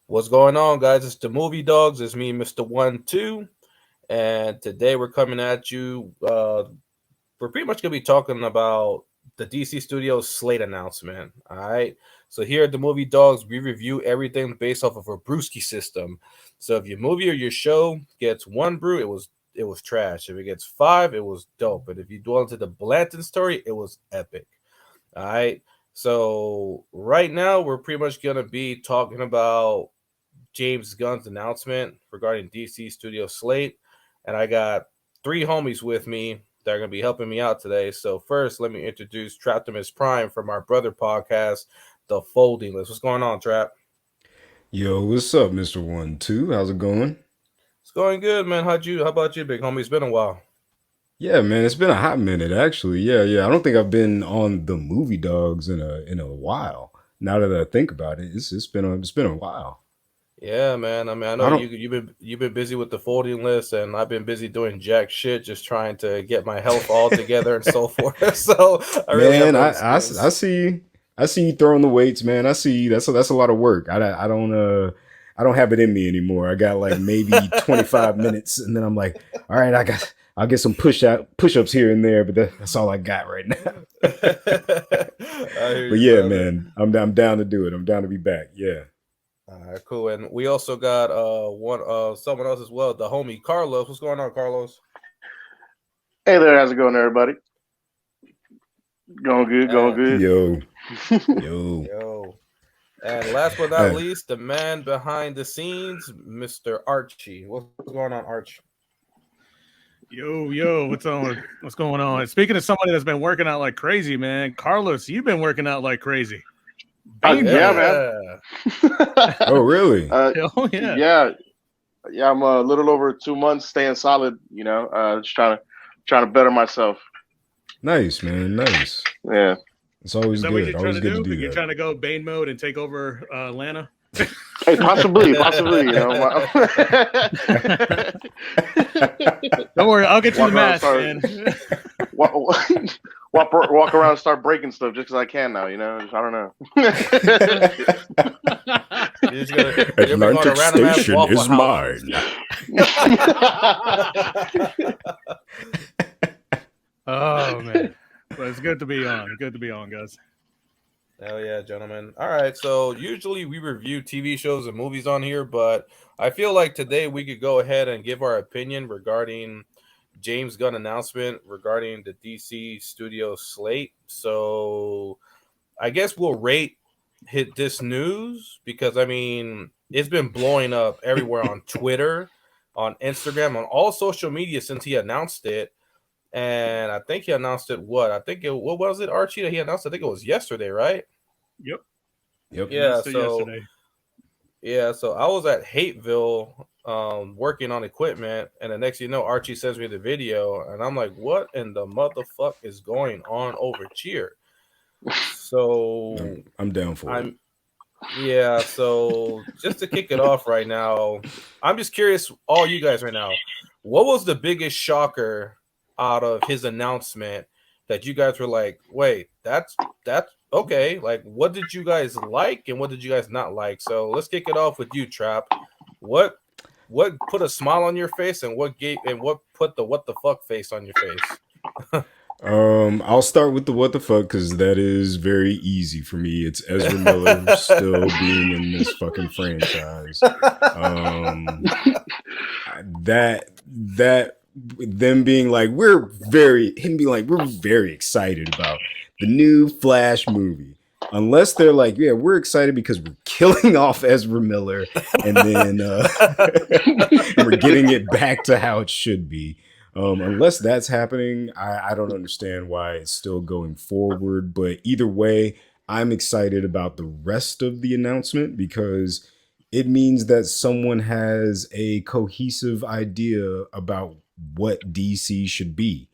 What's going on, guys? It's the Movie Dogs. It's me, Mr. 1-2. And today we're coming at you. We're pretty much going to be talking about the DC Studios Slate announcement. All right. So here at the Movie Dogs, we review everything based off of a brewski system. So if your movie or your show gets one brew, it was trash. If it gets five, it was dope. But if you dwell into the Blanton story, it was epic. All right. So right now we're pretty much gonna be talking about James Gunn's announcement regarding DC Studio Slate, and I got three homies with me that are gonna be helping me out today. So first, let me introduce Traptimus Pr1me from our brother podcast, The Folding List. What's going on, Trap? Yo, what's up, Mr. 1-2? How's it going? It's going good, man. How about you, big homie? It's been a while. Yeah, man, it's been a hot minute actually. Yeah. I don't think I've been on the movie dogs in a while. Now that I think about it, it's been a while. Yeah, man. I mean, I know I don't you've been busy with the folding list, and I've been busy doing jack shit, just trying to get my health all together and so forth. So I really have man, no I excuse. see you throwing the weights, man. I see that's a lot of work. I don't have it in me anymore. I got like maybe 25 minutes and then I'm like, all right, I'll get some push-ups here and there, but that's all I got right now. I hear But you, yeah, brother. man, I'm down to do it. I'm down to be back. Yeah. All right, cool. And we also got one someone else as well, the homie Carlos. What's going on, Carlos? Hey there, how's it going, everybody? Going good, going And good. Yo, yo. yo. And last but not Uh, least, the man behind the scenes, Mr. Archie. What's going on, Arch? Yo, what's going on? Speaking of somebody that's been working out like crazy, man, Carlos, you've been working out like crazy. Bane Yeah, mode. man. Yeah. oh, really? Oh yeah. yeah, yeah. I'm a little over 2 months staying solid. Just trying to better myself. Nice, man. Nice. Yeah. It's always Is that what good. you're trying Always to good to do? do You're that. trying to go Bane mode and take over Atlanta? Hey, possibly. Don't worry, I'll get you the walk around, mask, start man. walk, walk around, and start breaking stuff just because I can now. I don't know. You're gonna go to Atlantic random ass Station Waffle is House. mine. Oh man. Well, it's good to be on. Good to be on, guys. Hell yeah, gentlemen. All right, so usually we review TV shows and movies on here, but I feel like today we could go ahead and give our opinion regarding James Gunn announcement regarding the DC Studio Slate. So I guess we'll rate hit this news because I mean it's been blowing up everywhere on Twitter, on Instagram, on all social media since he announced it. And I think he announced it. What was it, Archie? That he announced? I think it was yesterday, right? Yep. Yep. Yeah. Announced it So yesterday. yeah. So I was at Hateville, working on equipment, and the next thing you know, Archie sends me the video, and I'm like, "What in the motherfuck is going on over here?" So I'm down for it. I'm yeah. So just to kick it off right now, I'm just curious, all you guys right now, what was the biggest shocker out of his announcement that you guys were like, wait, that's okay. Like, what did you guys like and what did you guys not like? So let's kick it off with you, Trap. What what put a smile on your face and what put the what the fuck face on your face? I'll start with the what the fuck because that is very easy for me. It's Ezra Miller still being in this fucking franchise. Um, that them being like we're very excited about the new Flash movie. Unless they're like, yeah, we're excited because we're killing off Ezra Miller and then and we're getting it back to how it should be. Unless that's happening, I don't understand why it's still going forward. But either way, I'm excited about the rest of the announcement because it means that someone has a cohesive idea about what DC should be.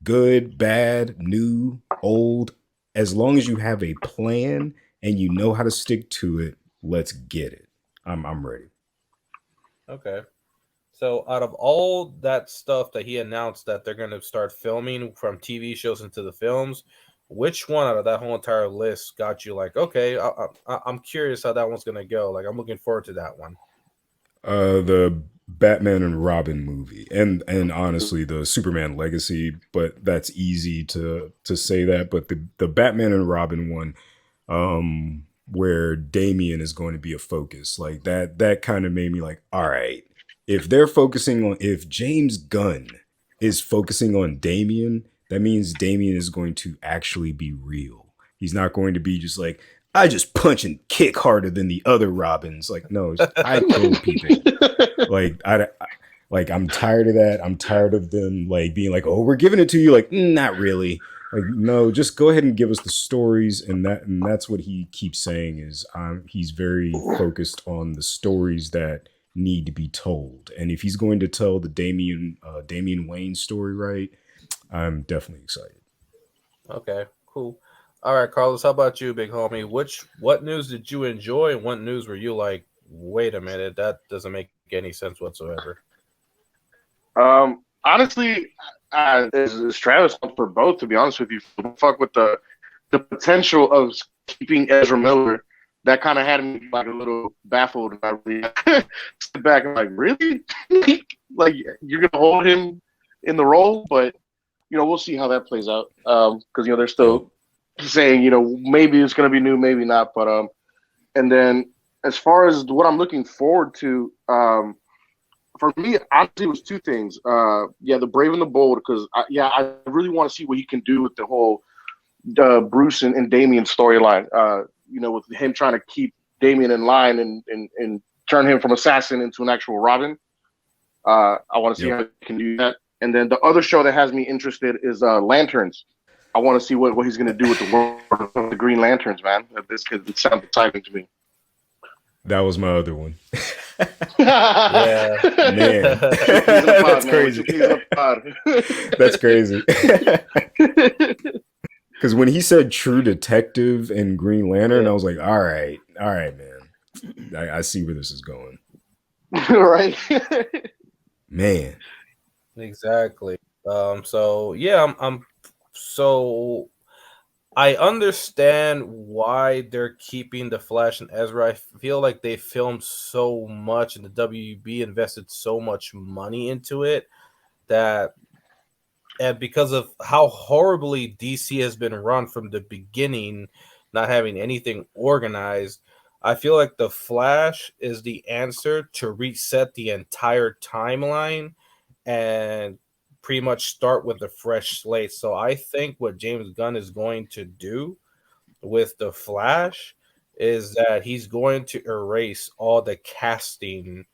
Good, bad, new, old. As long as you have a plan and you know how to stick to it, let's get it. I'm ready. Okay. So out of all that stuff that he announced that they're going to start filming from TV shows into the films, which one out of that whole entire list got you like, okay, I'm curious how that one's gonna go. Like, I'm looking forward to that one. The Batman and Robin movie, and honestly, the Superman Legacy. But that's easy to say that. But the Batman and Robin one, where Damian is going to be a focus, like that kind of made me like, all right, if James Gunn is focusing on Damian, that means Damian is going to actually be real. He's not going to be just like, I just punch and kick harder than the other Robins. Like, no, I kill people. I'm tired of that. I'm tired of them like being like, oh, we're giving it to you. Like, not really. Like, no, just go ahead and give us the stories. And that's what he keeps saying is he's very focused on the stories that need to be told. And if he's going to tell the Damian Wayne story right, I'm definitely excited. Okay, cool. All right, Carlos, how about you, big homie? What news did you enjoy, and what news were you like, wait a minute, that doesn't make any sense whatsoever? Honestly, as Travis went for both, to be honest with you, fuck with the potential of keeping Ezra Miller. That kind of had me like a little baffled, and I really stood back and like, really, like you're gonna hold him in the role, but we'll see how that plays out. Because they're still saying maybe it's gonna be new, maybe not, but and then as far as what I'm looking forward to, for me, honestly, it was two things. The Brave and the Bold, because I really want to see what he can do with the whole Bruce and Damian storyline. With him trying to keep Damian in line and turn him from assassin into an actual Robin. I want to see how he can do that. And then the other show that has me interested is Lanterns. I want to see what he's going to do with the world of the Green Lanterns, man. This could sound exciting to me. That was my other one. Yeah, man, that's crazy. That's crazy. Because when he said True Detective and Green Lantern, I was like, all right, man. I see where this is going. Right. Man. Exactly. So yeah, so I understand why they're keeping the Flash and Ezra. I feel like they filmed so much and the WB invested so much money into it that, and because of how horribly DC has been run from the beginning, not having anything organized, I feel like the Flash is the answer to reset the entire timeline and pretty much start with a fresh slate. So I think what James Gunn is going to do with the Flash is that he's going to erase all the casting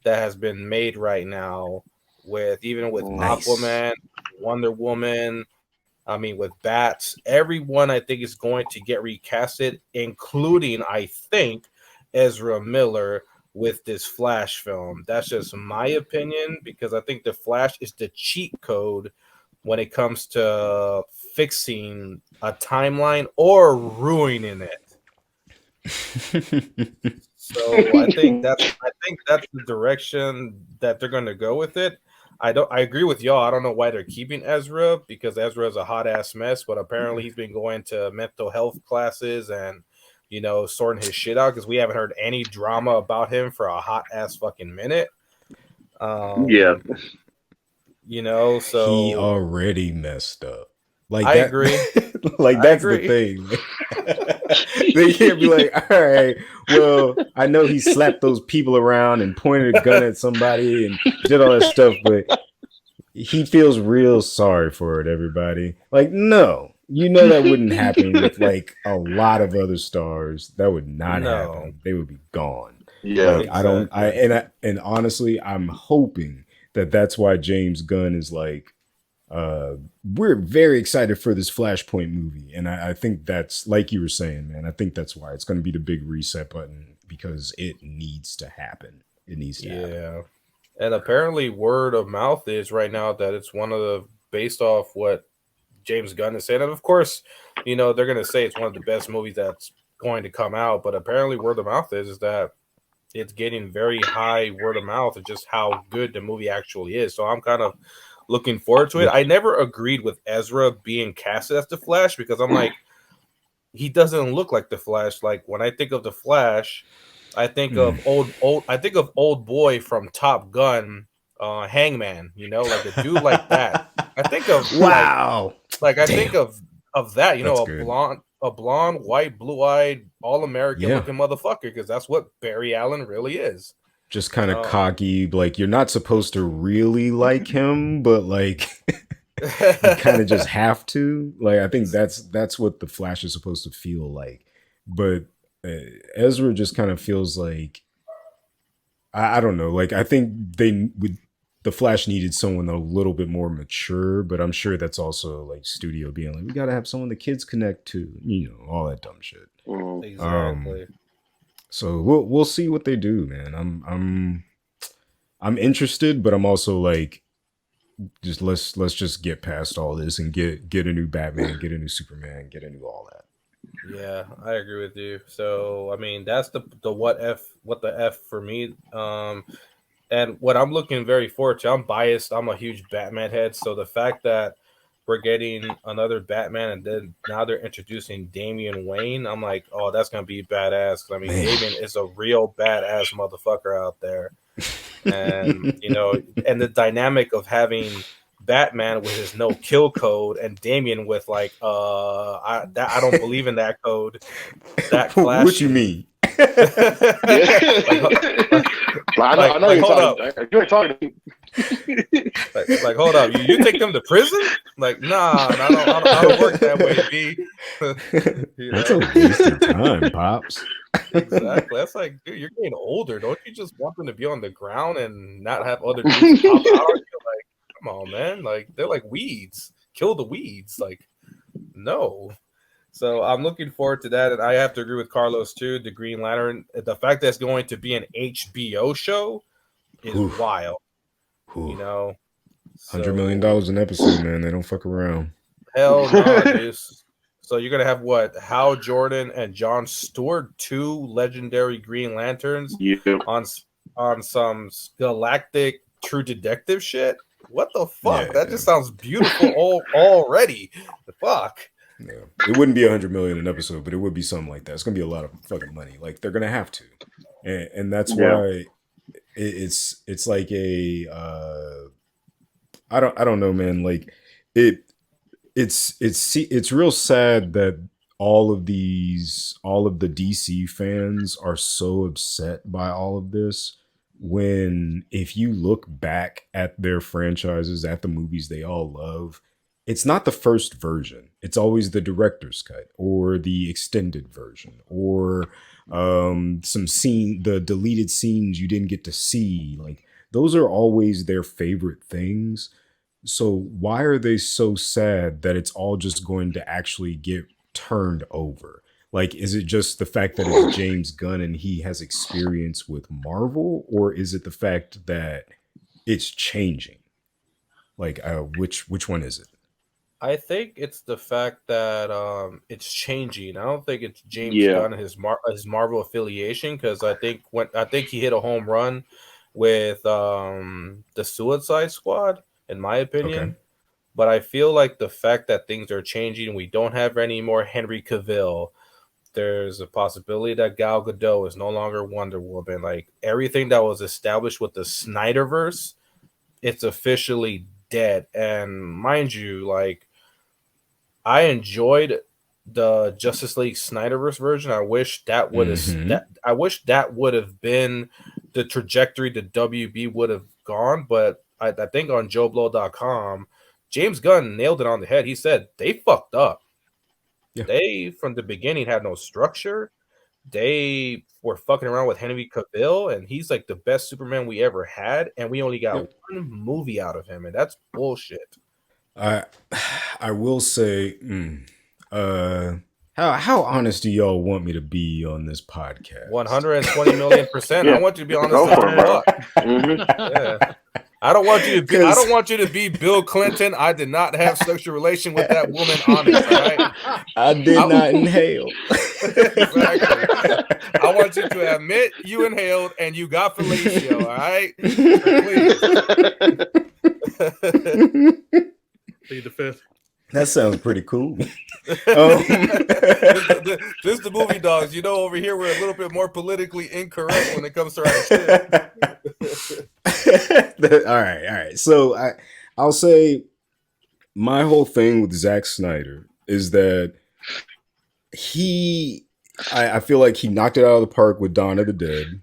that has been made right now with Nice. Aquaman, Wonder Woman, with Bats. Everyone I think is going to get recasted, including I think Ezra Miller with this Flash film. That's just my opinion because I think the Flash is the cheat code when it comes to fixing a timeline or ruining it. So I think that's the direction that they're going to go with it. I agree with y'all. I don't know why they're keeping Ezra because Ezra is a hot ass mess, but apparently he's been going to mental health classes and sorting his shit out because we haven't heard any drama about him for a hot ass fucking minute. Yeah. So he already messed up. Like I that, agree. like that's the thing. They can't be like, all right, well, I know he slapped those people around and pointed a gun at somebody and did all that stuff, but he feels real sorry for it, everybody. Like, no. That wouldn't happen with like a lot of other stars. That would not happen. They would be gone. Yeah. Like, and honestly, I'm hoping that that's why James Gunn is like, we're very excited for this Flashpoint movie. And I think that's like you were saying, man, I think that's why it's going to be the big reset button because it needs to happen. It needs to happen. Yeah. And apparently word of mouth is right now that it's one of the, based off what James Gunn is saying. And of course, they're going to say it's one of the best movies that's going to come out. But apparently word of mouth is that it's getting very high word of mouth of just how good the movie actually is. So I'm kind of looking forward to it. I never agreed with Ezra being casted as the Flash because I'm like, he doesn't look like the Flash. Like when I think of the Flash, I think of old boy from Top Gun, Hangman. You know, like a dude like that. I think of wow. I think of that. You That's know, good. a blonde, white, blue-eyed, all-American Yeah. looking motherfucker. Because that's what Barry Allen really is. Just kind of cocky. Like you're not supposed to really like him, but like. You kind of just have to. Like I think that's what the Flash is supposed to feel like. But Ezra just kind of feels like I don't know. Like I think the Flash needed someone a little bit more mature, but I'm sure that's also like studio being like, we got to have someone the kids connect to, you know, all that dumb shit. Exactly. So we'll see what they do, man. I'm interested, but I'm also like, just let's just get past all this and get a new Batman, get a new Superman, get a new all that. Yeah, I agree with you. So I mean, that's the what the F for me. And what I'm looking very forward to, I'm biased. I'm a huge Batman head, so the fact that we're getting another Batman and then now they're introducing Damian Wayne, I'm like, oh, that's gonna be badass. I mean, Damian is a real badass motherfucker out there, and you know, and the dynamic of having Batman with his no kill code and Damian with like, I don't believe in that code. That clash. What you mean? I know you're talking to me. Like, hold up, you take them to prison? Like, nah, I don't work that way, B. That's a waste of time, pops. Exactly. That's like, dude, you're getting older. Don't you just want them to be on the ground and not have other dudes pop out on you? Like, come on, man. Like, they're like weeds. Kill the weeds. Like, no. So I'm looking forward to that, and I have to agree with Carlos too. The Green Lantern, the fact that it's going to be an HBO show is wild. You know, $100 million an episode, man. They don't fuck around. Hell no, dude. So you're gonna have what? Hal Jordan and John Stewart, two legendary Green Lanterns, on some galactic True Detective shit. What the fuck? That just sounds beautiful already. The fuck. Yeah, it wouldn't be $100 million an episode, but it would be something like that. It's gonna be a lot of fucking money. Like they're gonna have to, and that's why it's like a I don't know, man. Like it's real sad that all of the DC fans are so upset by all of this. When if you look back at their franchises, at the movies they all love. It's not the first version. It's always the director's cut or the extended version or the deleted scenes you didn't get to see. Like those are always their favorite things. So why are they so sad that it's all just going to actually get turned over? Like, is it just the fact that it's James Gunn and he has experience with Marvel, or is it the fact that it's changing? Like, which one is it? I think it's the fact that it's changing. I don't think it's James Gunn and his Marvel affiliation, because I think he hit a home run with the Suicide Squad, in my opinion. Okay. But I feel like the fact that things are changing, we don't have any more Henry Cavill. There's a possibility that Gal Gadot is no longer Wonder Woman. Like everything that was established with the Snyderverse, it's officially dead. And mind you, like I enjoyed the Justice League Snyderverse version. I wish that would have been the trajectory the WB would have gone. But I think on JoeBlow.com, James Gunn nailed it on the head. He said they fucked up. Yeah. They from the beginning had no structure. They were fucking around with Henry Cavill, and he's like the best Superman we ever had, and we only got one movie out of him, and that's bullshit. I will say, how honest do y'all want me to be on this podcast? 120 million%. I want you to be honest. Yeah. I don't want you to be. I don't want you to be Bill Clinton. I did not have sexual relation with that woman. Honest, right? I did not inhale. Exactly. I want you to admit you inhaled and you got fellatio. All right, Plead the fifth. That sounds pretty cool. This is the movie dogs. You know, over here we're a little bit more politically incorrect when it comes to our shit. All right. So I'll say my whole thing with Zack Snyder is that I feel like he knocked it out of the park with Dawn of the Dead,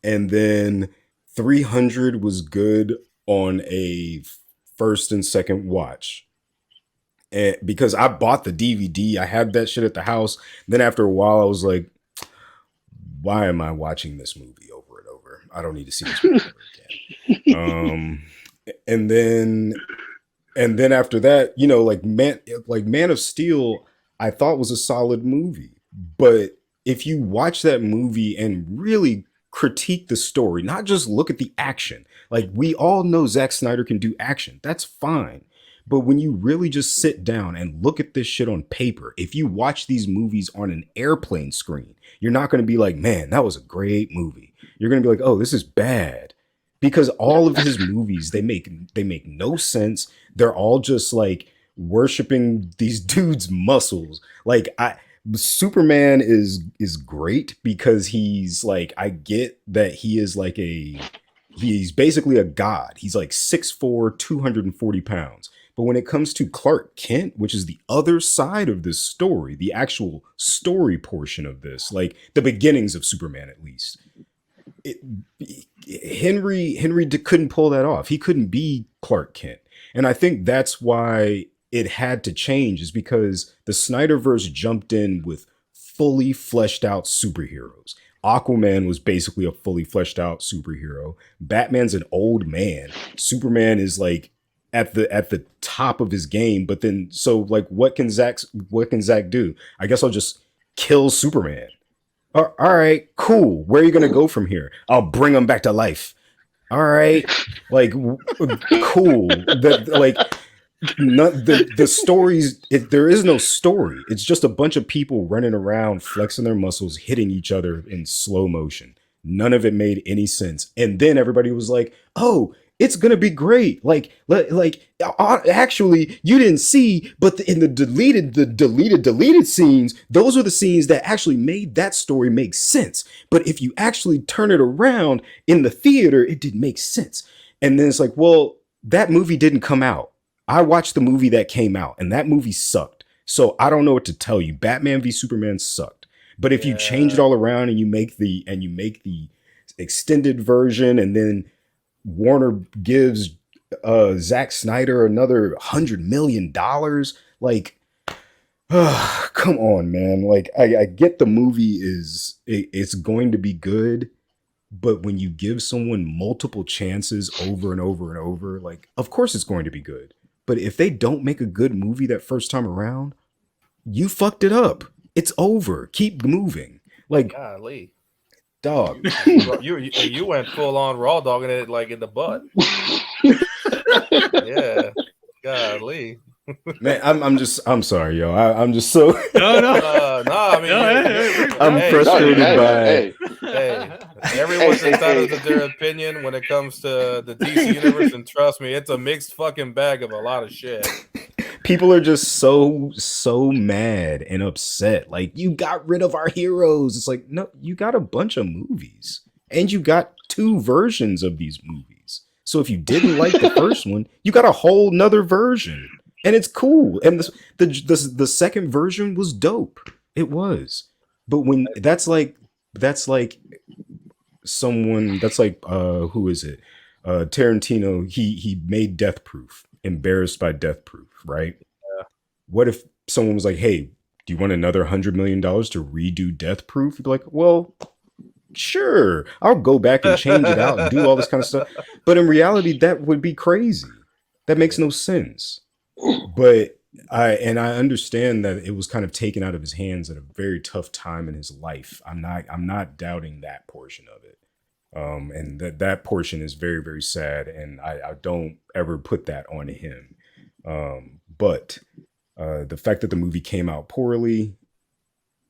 and then 300 was good on a first and second watch. And because I bought the DVD, I had that shit at the house. Then after a while, I was like, why am I watching this movie over and over? I don't need to see this movie ever again. And then after that, you know, like Man of Steel, I thought was a solid movie. But if you watch that movie and really critique the story, not just look at the action, like we all know Zack Snyder can do action. That's fine. But when you really just sit down and look at this shit on paper, if you watch these movies on an airplane screen, you're not going to be like, man, that was a great movie. You're going to be like, oh, this is bad. Because all of his movies, they make no sense. They're all just like worshiping these dudes' muscles. Like Superman is great because he's like, I get that he is like he's basically a god. He's like 6'4", 240 pounds. But when it comes to Clark Kent, which is the other side of this story, the actual story portion of this, like the beginnings of Superman, at least, Henry couldn't pull that off. He couldn't be Clark Kent. And I think that's why it had to change, is because the Snyderverse jumped in with fully fleshed out superheroes. Aquaman was basically a fully fleshed out superhero. Batman's an old man. Superman is like at the top of his game. But then, so like, what can Zack do? I guess I'll just kill Superman. All right, cool. Where are you gonna go from here? I'll bring him back to life. All right, like cool. The stories. There is no story. It's just a bunch of people running around, flexing their muscles, hitting each other in slow motion. None of it made any sense. And then everybody was like, "Oh, it's gonna be great." Like actually, you didn't see, but in the deleted scenes, those are the scenes that actually made that story make sense. But if you actually turn it around in the theater, it didn't make sense. And then it's like, well, that movie didn't come out. I watched the movie that came out, and that movie sucked. So I don't know what to tell you. Batman v Superman sucked. But if you change it all around and you make the extended version, and then Warner gives Zack Snyder another $100 million, like, come on, man. Like, I get the movie it's going to be good, but when you give someone multiple chances over and over and over, like, of course it's going to be good. But if they don't make a good movie that first time around, you fucked it up. It's over. Keep moving. Like, golly, dog. you went full on raw dogging it like in the butt. Yeah, golly. Man, I'm sorry, yo. I'm just so No. I mean, I'm frustrated by. Hey, everyone's entitled to their opinion when it comes to the DC universe, and trust me, it's a mixed fucking bag of a lot of shit. People are just so mad and upset. Like, you got rid of our heroes. It's like, no, you got a bunch of movies, and you got 2 versions of these movies. So if you didn't like the first one, you got a whole nother version. And it's cool. And the second version was dope. It was. But when that's like someone that's like who is it? Tarantino, he made Death Proof, Embarrassed by Death Proof, right? Yeah. What if someone was like, hey, do you want another $100 million to redo Death Proof? You'd be like, well, sure, I'll go back and change it out and do all this kind of stuff. But in reality, that would be crazy. That makes no sense. But I understand that it was kind of taken out of his hands at a very tough time in his life. I'm not doubting that portion of it. And that portion is very, very sad, and I don't ever put that on him. But the fact that the movie came out poorly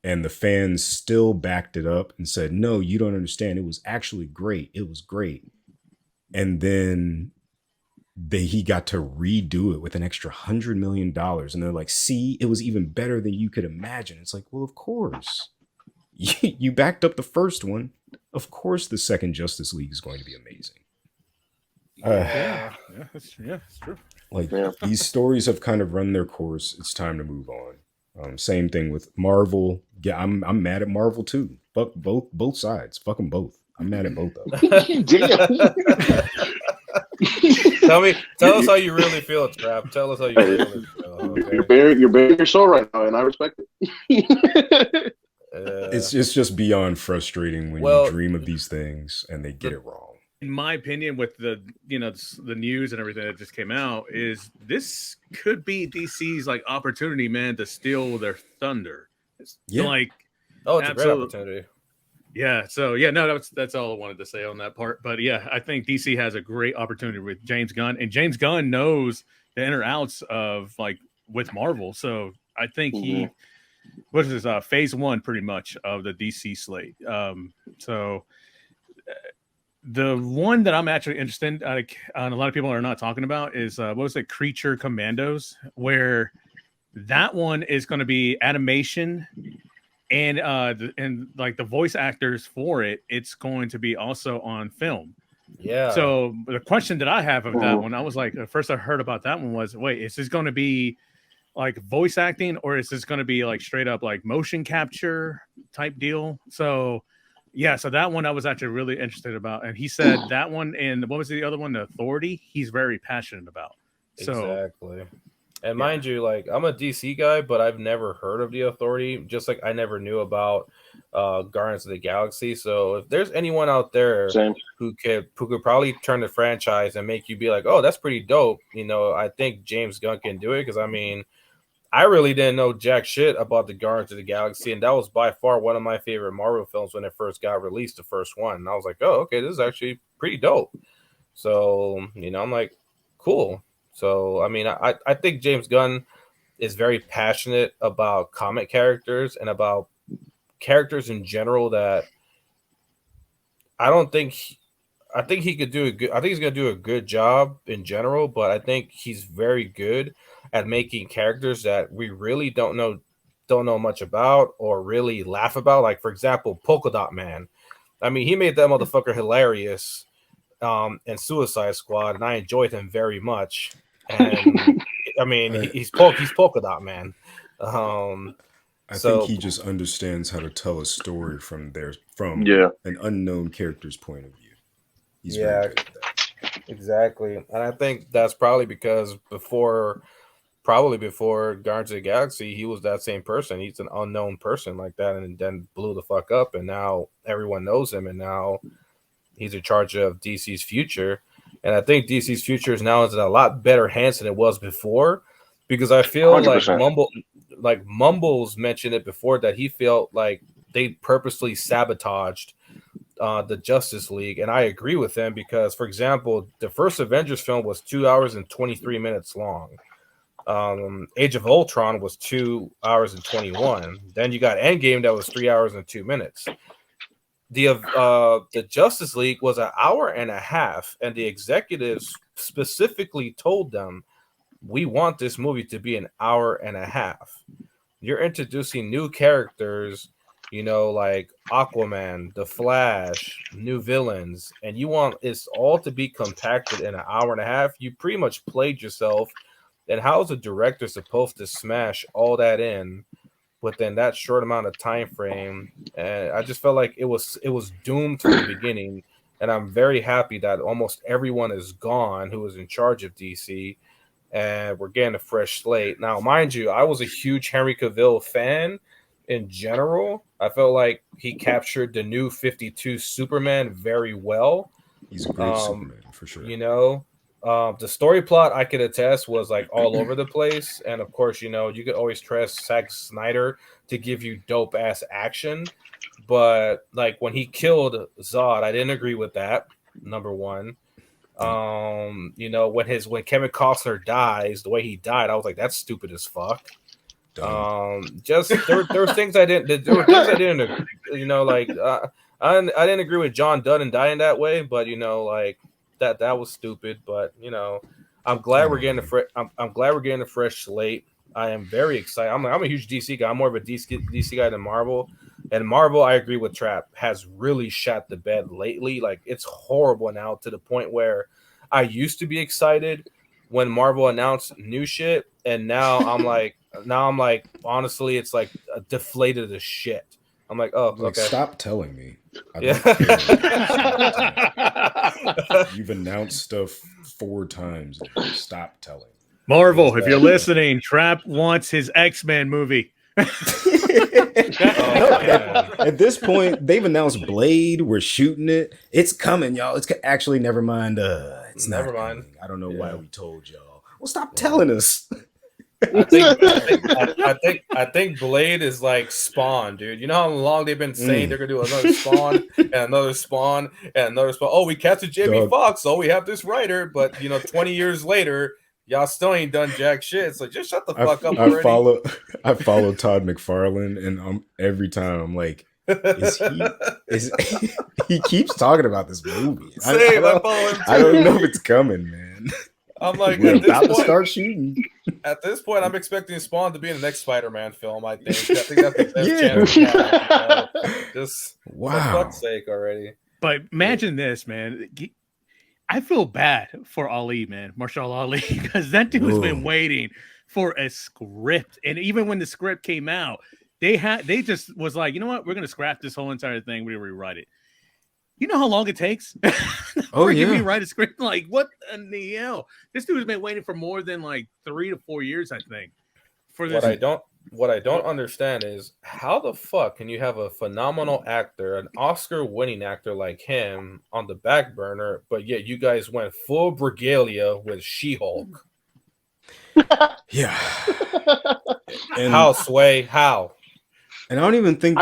and the fans still backed it up and said, no, you don't understand. It was actually great. It was great. And then he got to redo it with an extra $100 million, and they're like, see, it was even better than you could imagine. It's like, well, of course. You backed up the first one. Of course the second Justice League is going to be amazing. That's true. Like, these stories have kind of run their course. It's time to move on. Same thing with Marvel. Yeah, I'm mad at Marvel too. Fuck both sides. Fuck them both. I'm mad at both of them. Damn. Tell us how you really feel, Trap. Tell us how you really feel. Okay? You're bearing your soul right now, and I respect it. It's just beyond frustrating when you dream of these things and they get it wrong. In my opinion, with the the news and everything that just came out, is this could be DC's like opportunity, man, to steal their thunder. Like, it's a great opportunity. Yeah. So no, that's all I wanted to say on that part. But yeah, I think DC has a great opportunity with James Gunn, and James Gunn knows the inner outs of like with Marvel. So I think he, what is this? Phase 1, pretty much, of the DC slate. The one that I'm actually interested in, and a lot of people are not talking about, is what was it, Creature Commandos, where that one is going to be animation, and like the voice actors for it, it's going to be also on film. Yeah. So the question that I have of that one, I was like, first I heard about that one was, wait, is this going to be like voice acting, or is this going to be like straight up like motion capture type deal? So so that one I was actually really interested about. And he said that one, and what was the other one? The Authority, he's very passionate about. So, exactly. And mind you, like, I'm a DC guy, but I've never heard of the Authority, just like I never knew about Guardians of the Galaxy. So if there's anyone out there who could probably turn the franchise and make you be like, oh, that's pretty dope, I think James Gunn can do it. Because I mean, I really didn't know jack shit about the Guardians of the Galaxy, and that was by far one of my favorite Marvel films when it first got released, the first one. And I was like, oh, okay, this is actually pretty dope. So, I'm like, cool. So, I mean, I think James Gunn is very passionate about comic characters and about characters in general that I think he could do I think he's going to do a good job in general, but I think he's very good at making characters that we really don't know much about or really laugh about. Like, for example, Polka Dot Man. I mean, he made that motherfucker hilarious in Suicide Squad, and I enjoyed him very much. And I mean, he's Polka Dot Man. I think he just understands how to tell a story from an unknown character's point of view. He's very good at that. Exactly. And I think that's probably because before Guardians of the Galaxy, he was that same person. He's an unknown person like that, and then blew the fuck up, and now everyone knows him, and now he's in charge of DC's future. And I think DC's future is now in a lot better hands than it was before, because I feel 100%. like Mumbles mentioned it before, that he felt like they purposely sabotaged the Justice League, and I agree with them, because, for example, the first Avengers film was 2 hours and 23 minutes long. Age of Ultron was 2 hours and 21. Then you got Endgame that was 3 hours and 2 minutes. The Justice League was an hour and a half, and the executives specifically told them, we want this movie to be an hour and a half. You're introducing new characters, like Aquaman, The Flash, new villains, and you want it all to be compacted in an hour and a half. You pretty much played yourself. And how is a director supposed to smash all that in within that short amount of time frame? And I just felt like it was doomed from the beginning. And I'm very happy that almost everyone is gone who was in charge of DC, and we're getting a fresh slate. Now, mind you, I was a huge Henry Cavill fan in general. I felt like he captured the new 52 Superman very well. He's a great Superman, for sure. The story plot, I could attest, was like all over the place. And of course, you could always trust Zack Snyder to give you dope ass action. But like when he killed Zod, I didn't agree with that. Number one. When Kevin Costner dies, the way he died, I was like, that's stupid as fuck. Just there were things I didn't agree, like I didn't agree with John Dunn and dying that way, but like that was stupid. But I'm glad we're getting I'm glad we're getting a fresh slate. I am very excited. I'm a huge DC guy. I'm more of a DC guy than Marvel. And Marvel, I agree with Trap, has really shot the bed lately. Like it's horrible now to the point where I used to be excited when Marvel announced new shit, and now I'm like, honestly, it's like deflated as shit. I'm like, oh, Like, okay. stop telling me. I Yeah. don't care. Stop telling me. You've announced stuff 4 times. Stop telling. Marvel, if you're listening, Trap wants his X-Men movie. At this point, they've announced Blade. We're shooting it. It's coming, y'all. It's actually never mind. It's Never not mind. coming. I don't know why we told y'all. Well, stop telling us. I think Blade is like Spawn, dude. You know how long they've been saying they're gonna do another Spawn and another Spawn and another Spawn. Oh, we casted Jamie Foxx, so we have this writer, but 20 years later, y'all still ain't done jack shit. So just shut the fuck up already. I follow Todd McFarlane, and every time I'm like, he keeps talking about this movie. I don't know if it's coming, man. I'm like, we're about to start shooting. At this point, I'm expecting Spawn to be in the next Spider-Man film. I think that's the best chance. Just for fuck's sake already. But imagine this, man. I feel bad for Ali, man, Marshall Ali, because that dude's been waiting for a script, and even when the script came out, they just was like, you know what, we're gonna scrap this whole entire thing. We rewrite it. You know how long it takes? You rewrite a script. Like, what in the hell? This dude has been waiting for more than like 3 to 4 years, I think. For this, what I don't understand is how the fuck can you have a phenomenal actor, an Oscar-winning actor like him, on the back burner, but yet you guys went full regalia with She-Hulk? Yeah. And how, Sway? How? And I don't even think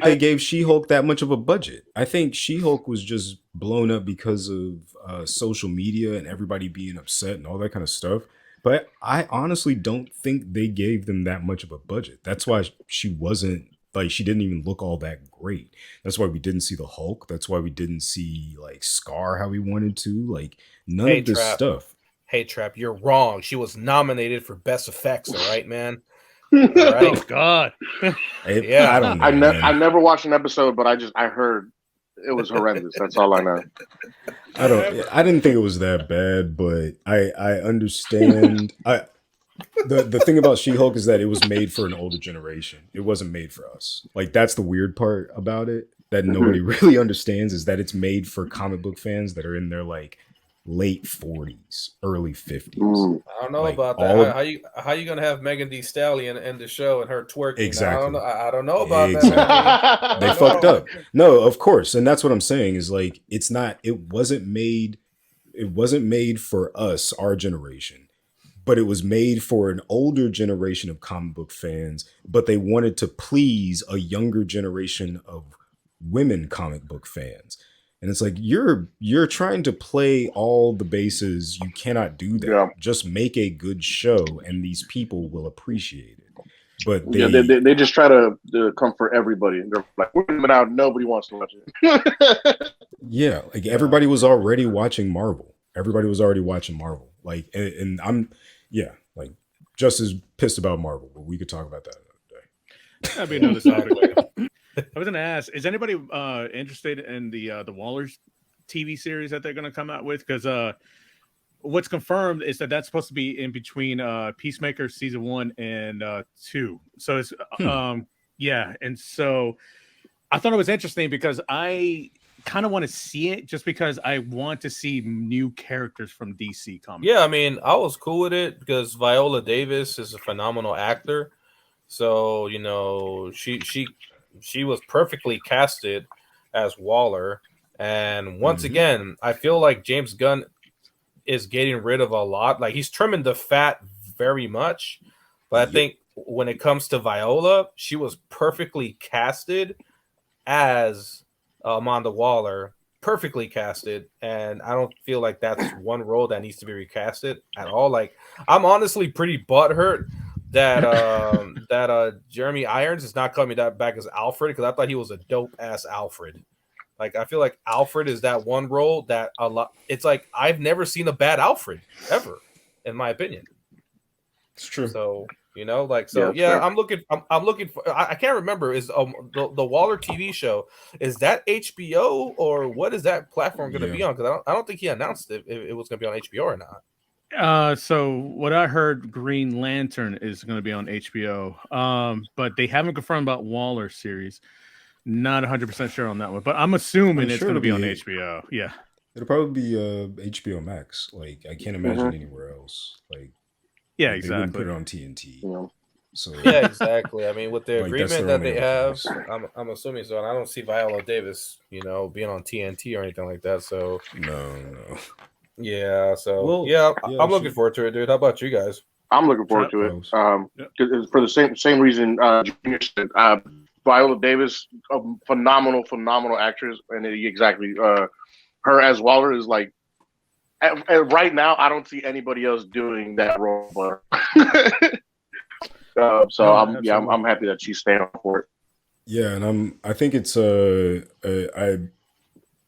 they gave She-Hulk that much of a budget. I think She-Hulk was just blown up because of social media and everybody being upset and all that kind of stuff. But I honestly don't think they gave them that much of a budget. That's why she didn't even look all that great. That's why we didn't see the Hulk. That's why we didn't see like Scar how we wanted to. Like none of this stuff. Hey, Trap, you're wrong. She was nominated for best effects. All right, man. All right. Oh God. Yeah, I don't know. I never watched an episode, but I heard it was horrendous. That's all I know. I didn't think it was that bad, but I understand. The thing about She-Hulk is that it was made for an older generation. It wasn't made for us. Like that's the weird part about it that nobody really understands is that it's made for comic book fans that are in their like late 40s, early 50s. I don't know about that. How you gonna have Megan Thee Stallion in the show and her twerking? Exactly. I don't know about that. They fucked up. No, of course, and that's what I'm saying is like it wasn't made for us, our generation, but it was made for an older generation of comic book fans, but they wanted to please a younger generation of women comic book fans. And it's like you're trying to play all the bases. You cannot do that. Yeah. Just make a good show, and these people will appreciate it. But they just try to come for everybody. They're like, we're coming out. Nobody wants to watch it. Yeah, like everybody was already watching Marvel. Like, and I'm like just as pissed about Marvel. But we could talk about that another day. That'd be another topic. I was going to ask, is anybody interested in the Wallers TV series that they're going to come out with? Because what's confirmed is that that's supposed to be in between Peacemaker season 1 and 2. So it's and so I thought it was interesting because I kind of want to see it just because I want to see new characters from DC Comics. Yeah, I mean, I was cool with it because Viola Davis is a phenomenal actor. So, she was perfectly casted as Waller. And once again, I feel like James Gunn is getting rid of a lot. Like he's trimming the fat very much. But I think when it comes to Viola, she was perfectly casted as Amanda Waller. Perfectly casted. And I don't feel like that's one role that needs to be recasted at all. Like I'm honestly pretty butthurt that Jeremy Irons is not coming back as Alfred because I thought he was a dope ass Alfred. Like I feel like Alfred is that one role that a lot. It's like I've never seen a bad Alfred ever, in my opinion. It's true. So I'm looking. I'm looking for. I can't remember. Is the Waller TV show, is that HBO or what is that platform going to be on? Because I don't think he announced if it was going to be on HBO or not. So what I heard, Green Lantern is going to be on HBO, but they haven't confirmed about Waller series. Not 100% sure on that one, but I'm assuming it's going to be on HBO. Yeah, it'll probably be HBO Max. Like I can't imagine anywhere else. Like yeah, they wouldn't exactly. put it on TNT. Yeah. So yeah, exactly. I mean, with the like, agreement that they have, I'm assuming so. And I don't see Viola Davis, being on TNT or anything like that. So no. Yeah. So Well, I'm looking forward to it, dude. How about you guys? I'm looking forward to it. For the same reason Junior said. Viola Davis, a phenomenal actress, and exactly her as Waller is like. Right now, I don't see anybody else doing that role, but I'm happy that she's staying on for it. Yeah, and I think it's I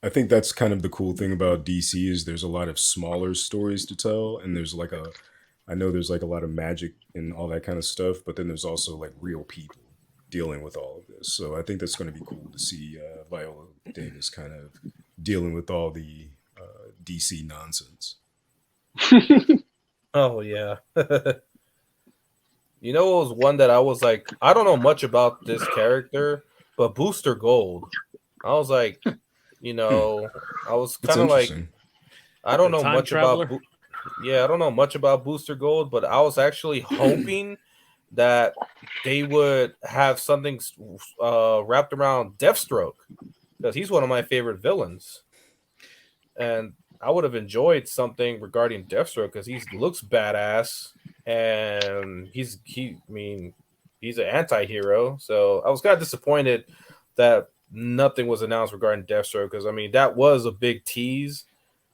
think that's kind of the cool thing about DC is there's a lot of smaller stories to tell, and there's like I know there's like a lot of magic and all that kind of stuff, but then there's also like real people dealing with all of this. So I think that's going to be cool to see Viola Davis kind of dealing with all the DC nonsense. Oh yeah. It was one that I was like, I don't know much about this character, but Booster Gold. I was like, I was kind of like, I don't know much about. I don't know much about Booster Gold, but I was actually hoping that they would have something wrapped around Deathstroke, because he's one of my favorite villains, and I would have enjoyed something regarding Deathstroke because he looks badass and he's an anti-hero. So I was kind of disappointed that nothing was announced regarding Deathstroke, because that was a big tease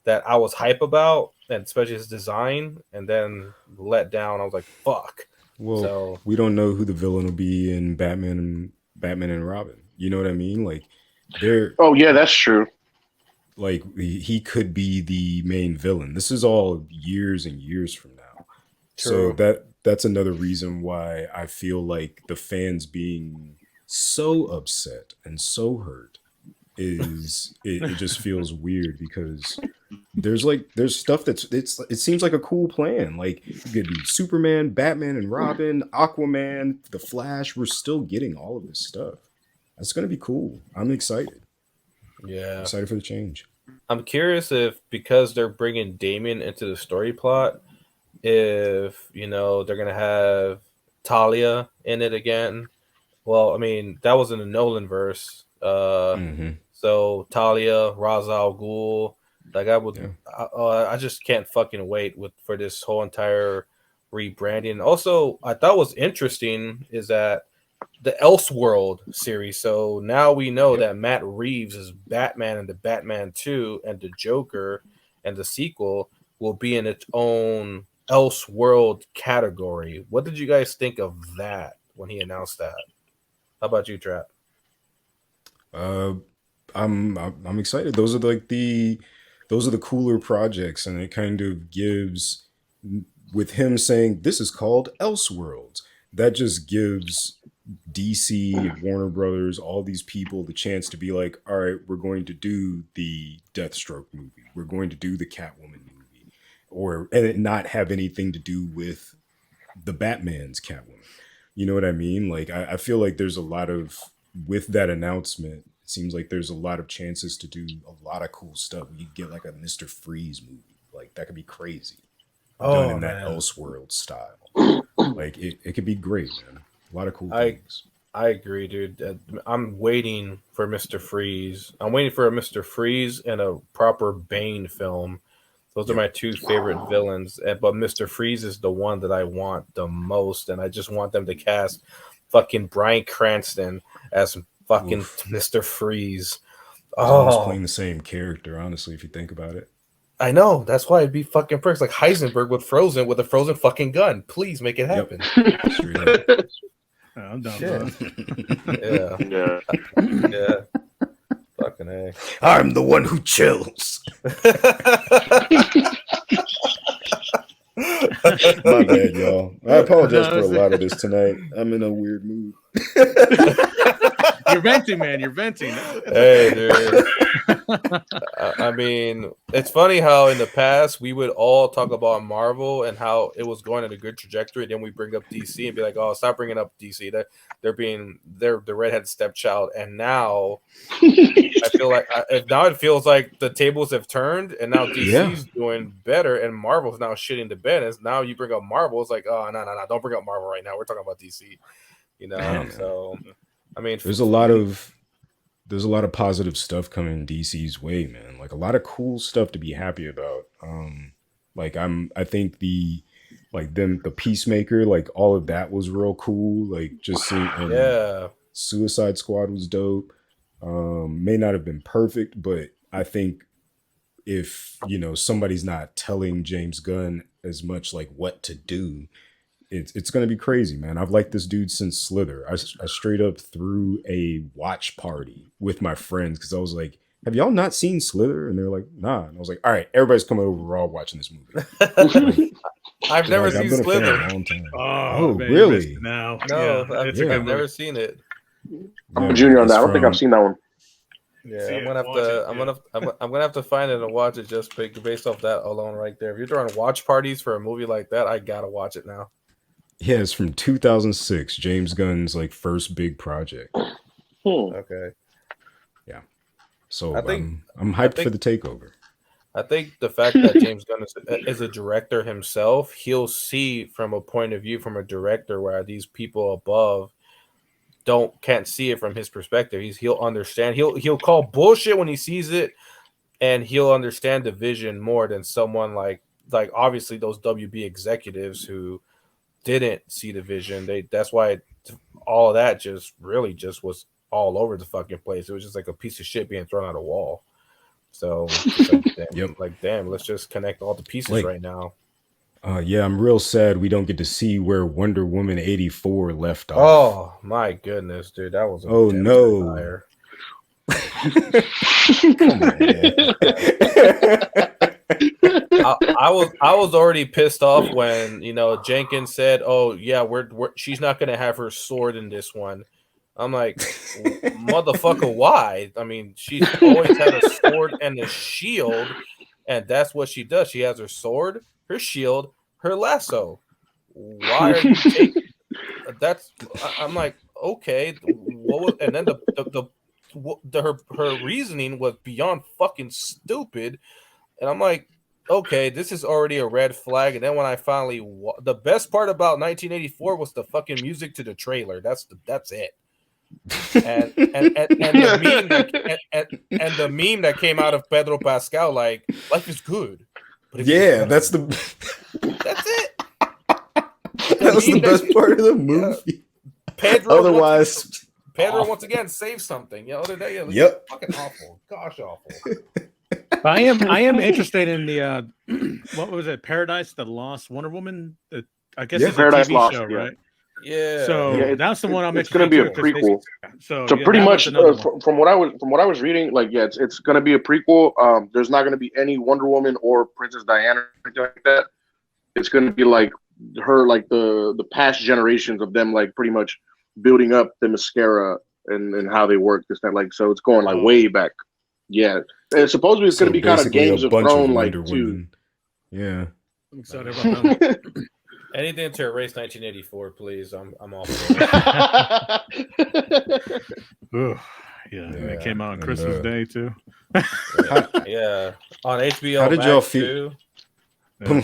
that I was hype about, and especially his design, and then let down. I was like, fuck. Well, we don't know who the villain will be in Batman and Robin. You know what I mean? Like they're Oh yeah, that's true. Like he could be the main villain. This is all years and years from now. True. So that's another reason why I feel like the fans being so upset and so hurt is it just feels weird, because there's stuff it seems like a cool plan. Like you could be Superman, Batman and Robin, Aquaman, The Flash. We're still getting all of this stuff. That's gonna be cool. I'm excited. Yeah, I'm excited for the change. I'm curious if, because they're bringing Damian into the story plot, if they're gonna have Talia in it again. Well, that was in the Nolan verse. So Talia, Ra's al Ghul, like I just can't fucking wait for this whole entire rebranding. Also, I thought was interesting is that the Elseworld series. So now we know that Matt Reeves is Batman in the Batman 2, and the Joker and the sequel will be in its own Elseworld category. What did you guys think of that when he announced that? How about you, Trap? I'm excited. Those are the cooler projects, and it kind of gives, with him saying this is called Elseworlds, that just gives DC, Warner Brothers, all these people the chance to be like, all right, we're going to do the Deathstroke movie, we're going to do the Catwoman movie, and it not have anything to do with the Batman's Catwoman. You know what I mean? Like I feel like there's a lot of, with that announcement, it seems like there's a lot of chances to do a lot of cool stuff. You could get like a Mr. Freeze movie, like that could be crazy, done in that Elseworld style. Like it could be great, man. A lot of cool things. I agree, dude. I'm waiting for Mr. Freeze. I'm waiting for a Mr. Freeze and a proper Bane film. Those are my two favorite villains. But Mr. Freeze is the one that I want the most, and I just want them to cast fucking Bryan Cranston as fucking Mr. Freeze. Almost playing the same character, honestly, if you think about it. I know. That's why it'd be fucking perks, like Heisenberg with a frozen fucking gun. Please make it happen. Straight up. I'm down for Yeah. Fucking Fucking A. I'm the one who chills. My bad, y'all. I apologize for a lot of this tonight. I'm in a weird mood. You're venting, man. You're venting. Hey, dude. I mean, it's funny how in the past we would all talk about Marvel and how it was going in a good trajectory. Then we bring up DC and be like, "Oh, stop bringing up DC. They're the redhead stepchild." And now I feel like now it feels like the tables have turned, and now DC's doing better, and Marvel's now shitting the bed. And now you bring up Marvel, it's like, "Oh, no, don't bring up Marvel right now. We're talking about DC." You know, Damn, so I mean, there's a lot of positive stuff coming DC's way, man. Like a lot of cool stuff to be happy about. I think the Peacemaker, like all of that was real cool. Like just seeing, Suicide Squad was dope. May not have been perfect, but I think if somebody's not telling James Gunn as much like what to do, it's going to be crazy, man. I've liked this dude since Slither. I straight up threw a watch party with my friends because I was like, have y'all not seen Slither? And they're like, nah. And I was like, all right, everybody's coming over. We're all watching this movie. I've never seen Slither. Oh, really? No, I've never seen it. I'm a junior on that. I don't think I've seen that one. Yeah, I'm gonna have to find it and watch it just based off that alone right there. If you're throwing watch parties for a movie like that, I gotta watch it now. Yeah, it's from 2006, James Gunn's like first big project. Okay. Yeah. So I'm hyped for the takeover. I think the fact that James Gunn is a director himself, he'll see from a point of view from a director where these people above can't see it from his perspective. He'll understand. He'll call bullshit when he sees it, and he'll understand the vision more than someone like obviously those WB executives who didn't see the vision. That's why all of that just was all over the fucking place. It was just like a piece of shit being thrown at a wall. So damn, let's just connect all the pieces right now. Yeah, I'm real sad we don't get to see where Wonder Woman 84 left off. Oh my goodness, dude, that was no. Come on, man. I was already pissed off when Jenkins said, "Oh yeah, she's not gonna have her sword in this one." I'm like, motherfucker, why? I mean, she's always had a sword and a shield, and that's what she does. She has her sword, her shield, her lasso. Why are you taking? I'm like, okay, what was? And then her reasoning was beyond fucking stupid, and I'm like, okay, this is already a red flag. And then when I finally, the best part about 1984 was the fucking music to the trailer. That's it. And the meme that came out of Pedro Pascal, like, life is good. But that's it. That was the best part of the movie. Pedro once again saved something. The other day, it was fucking awful. Gosh, awful. I am interested in the what was it? Paradise, the Lost Wonder Woman. I guess it's a Paradise TV Lost, show, right? Yeah. So that's the one I'm. It's going to be a prequel. So pretty much, from what I was reading, like it's going to be a prequel. There's not going to be any Wonder Woman or Princess Diana or anything like that. It's going to be like her, like the past generations of them, like pretty much building up the mascara and how they work. This that like so it's going like way back. Yeah, and supposedly it's going to be kind of Games of Thrones like too. Yeah. I'm excited about that. Anything to erase 1984, please. I'm all for it. It came out on Christmas Day too. Yeah, on HBO. How did Max y'all feel? On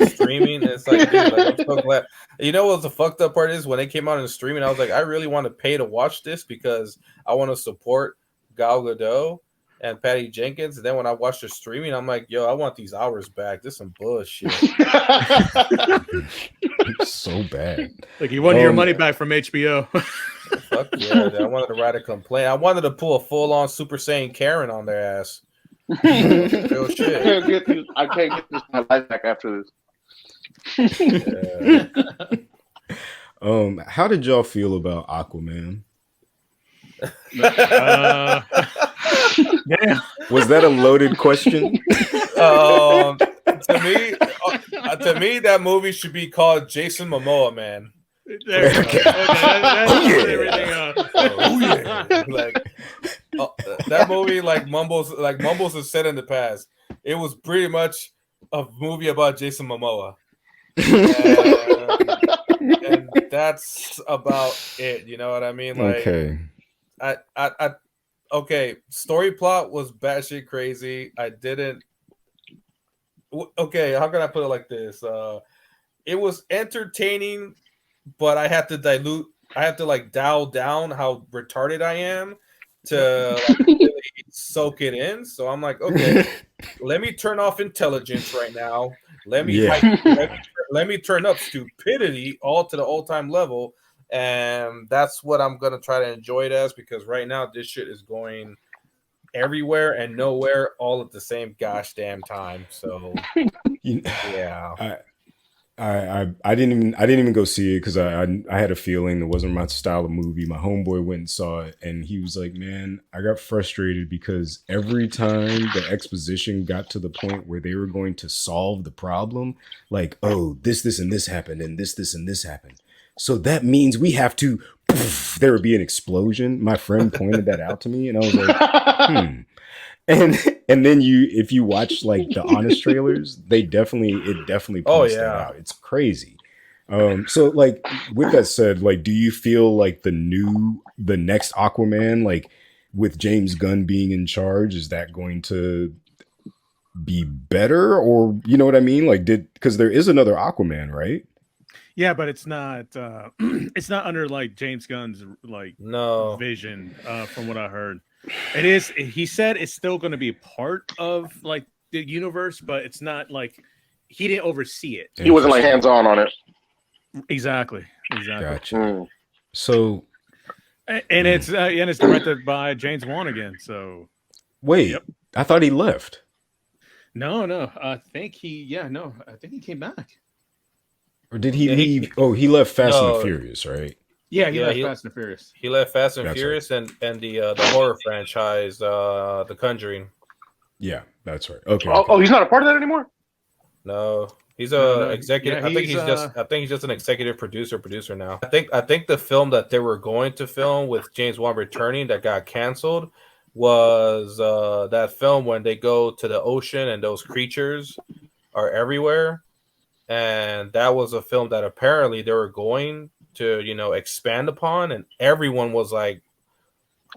streaming, it's like, dude, like, I'm so glad. You know what the fucked up part is? When it came out in streaming, I was like, I really want to pay to watch this because I want to support Gal Gadot and Patty Jenkins. And then when I watched the streaming, I'm like, yo, I want these hours back. This is some bullshit. So bad. Like you wanted your money back from HBO. Fuck yeah, dude. I wanted to write a complaint. I wanted to pull a full-on Super Saiyan Karen on their ass. Real shit. I can't get this my life back after this. Yeah. How did y'all feel about Aquaman? Damn. Was that a loaded question? To me, that movie should be called Jason Momoa, man. There you go. Okay, that's everything that movie, like Mumbles has said in the past, it was pretty much a movie about Jason Momoa, and that's about it. You know what I mean? Like, okay, story plot was batshit crazy. I didn't. Okay, how can I put it like this? It was entertaining, but I have to like dial down how retarded I am to like really soak it in. So I'm like, okay, let me turn off intelligence right now. Let me turn up stupidity all to the all-time level, and that's what I'm gonna try to enjoy it as, because right now this shit is going everywhere and nowhere all at the same gosh damn time. So yeah. I didn't even go see it because I had a feeling it wasn't my style of movie. My homeboy went and saw it, and he was like, "Man, I got frustrated because every time the exposition got to the point where they were going to solve the problem, like, oh, this and this happened, and this and this happened, so that means we have to." There would be an explosion. My friend pointed that out to me, and I was like, And then if you watch like the honest trailers, it definitely points that out. It's crazy. So like with that said, like, do you feel like the next Aquaman, like with James Gunn being in charge, is that going to be better, or you know what I mean? Like, because there is another Aquaman, right? Yeah, but it's not it's not under like James Gunn's like vision, from what I heard. It is. He said it's still going to be part of like the universe, but it's not like he didn't oversee it. He wasn't like hands-on on it. Exactly. Gotcha. So, and it's directed by James Wan again. So wait, I thought he left. No. I think he came back. Or did he leave? He left Fast and the Furious, right? Yeah, he left Fast and Furious. He left Fast and Furious and the horror franchise, The Conjuring. Yeah, that's right. Okay. Oh, he's not a part of that anymore? No. He's executive. I think he's just an executive producer now. I think the film that they were going to film with James Wan returning that got canceled was that film when they go to the ocean and those creatures are everywhere. And that was a film that apparently they were going to, expand upon, and everyone was like,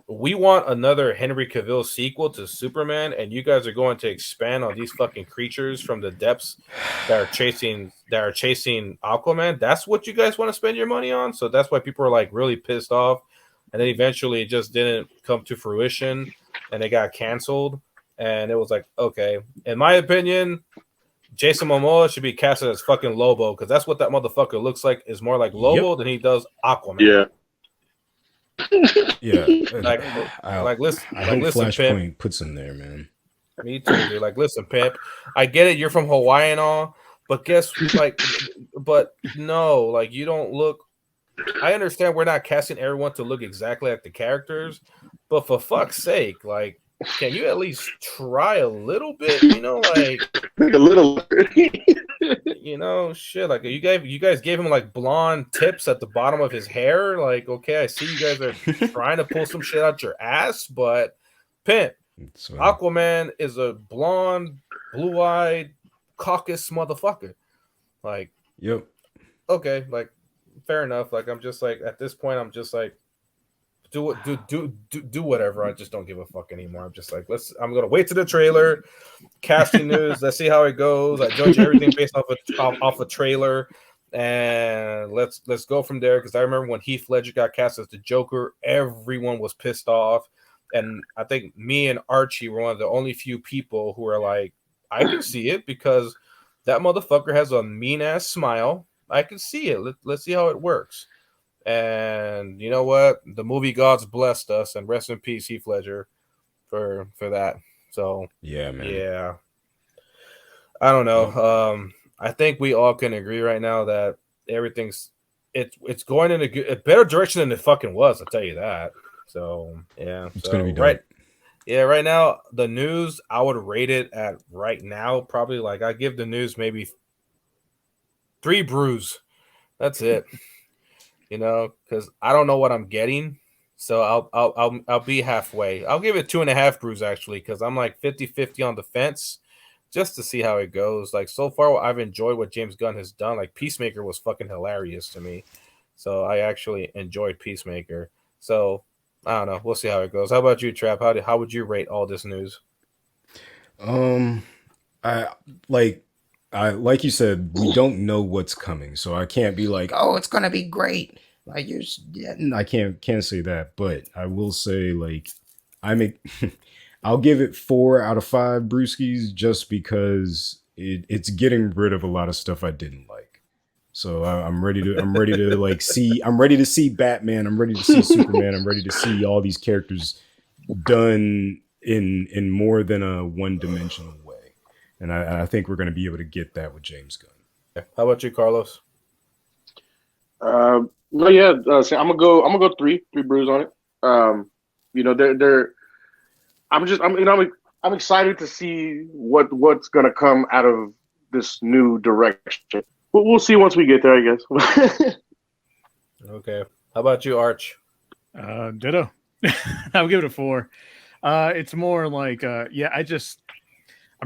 we want another Henry Cavill sequel to Superman, and you guys are going to expand on these fucking creatures from the depths that are chasing Aquaman. That's what you guys want to spend your money on? So that's why people are like really pissed off. And then eventually it just didn't come to fruition and it got canceled. And it was like, okay, in my opinion, Jason Momoa should be casted as fucking Lobo, because that's what that motherfucker looks like. Is more like Lobo than he does Aquaman. Yeah. Listen, Flashpoint Pimp puts him there, man. Me too, dude. Like, listen, Pimp, I get it. You're from Hawaii and all, but but no, like, you don't look. I understand we're not casting everyone to look exactly like the characters, but for fuck's sake, like, can you at least try a little bit? Like a little, shit. Like, you guys gave him like blonde tips at the bottom of his hair. Like, okay, I see you guys are trying to pull some shit out your ass, but Pimp, Aquaman is a blonde, blue-eyed, caucus motherfucker. Like, yep. Okay, like, fair enough. Like, I'm just like, at this point, I'm just like, do whatever. I just don't give a fuck anymore. I'm just like, I'm gonna wait to the trailer, casting news. Let's see how it goes. I judge everything based off a trailer, and let's go from there. Because I remember when Heath Ledger got cast as the Joker, everyone was pissed off, and I think me and Archie were one of the only few people who were like, I can see it because that motherfucker has a mean ass smile. I can see it. Let's see how it works. And you know what? The movie gods blessed us, and rest in peace, Heath Ledger, for that. So yeah, man. Yeah, I don't know. I think we all can agree right now that it's going in a better direction than it fucking was. I'll tell you that. So yeah, It's so gonna be dope. right. Yeah, right now the news I would rate it at right now probably like I give the news maybe 3 brews. That's it. Because I don't know what I'm getting, so I'll be halfway. I'll give it 2.5 brews actually, because I'm like 50-50 on the fence, just to see how it goes. Like so far, I've enjoyed what James Gunn has done. Like Peacemaker was fucking hilarious to me, so I actually enjoyed Peacemaker. So I don't know. We'll see how it goes. How about you, Trap? How would you rate all this news? Um, I like like you said, we don't know what's coming, so I can't be like, oh, it's gonna be great. Like yeah, I can't say that, but I will say like I'm I'll give it 4 out of 5 brewskis just because it's getting rid of a lot of stuff I didn't like. So I'm ready to like see I'm ready to see Batman, I'm ready to see Superman, I'm ready to see all these characters done in more than a one-dimensional way. And I think we're going to be able to get that with James Gunn. Yeah. How about you, Carlos? No, yeah. So I'm gonna go three brews on it. They're. I'm excited to see what's gonna come out of this new direction. But we'll see once we get there, I guess. Okay. How about you, Arch? Ditto. I'll give it a 4. It's more like, I'm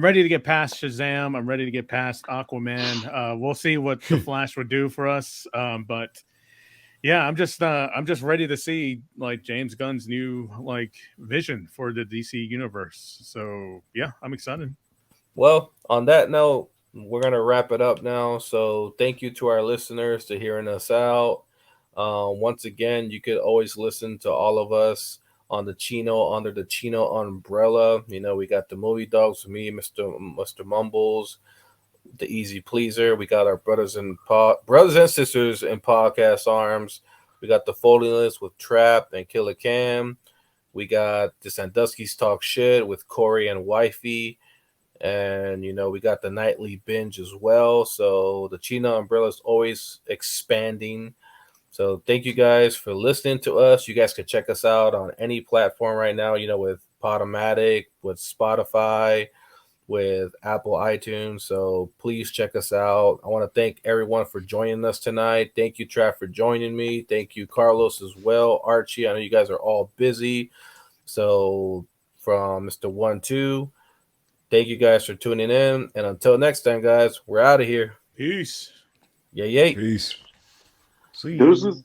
ready to get past Shazam. I'm ready to get past Aquaman. We'll see what the Flash would do for us. But yeah, I'm just ready to see like James Gunn's new like vision for the DC universe. So yeah, I'm excited. Well, on that note, we're gonna wrap it up now. So thank you to our listeners to hearing us out. Once again, you could always listen to all of us on the Chino under the Chino umbrella. We got the movie dogs, me, Mr. Mumbles, the Easy Pleaser. We got our brothers and sisters in podcast arms. We got the Folding List with Trap and Killer Cam. We got the Sandusky's Talk Shit with Corey and Wifey. And we got the nightly binge as well. So the Chino umbrella is always expanding. So thank you guys for listening to us. You guys can check us out on any platform right now, with Podomatic, with Spotify, with Apple iTunes. So please check us out. I want to thank everyone for joining us tonight. Thank you, Trav, for joining me. Thank you, Carlos, as well. Archie, I know you guys are all busy. So from Mr. 1-2, thank you guys for tuning in. And until next time, guys, we're out of here. Peace. Yay. Peace. See you. Deuces.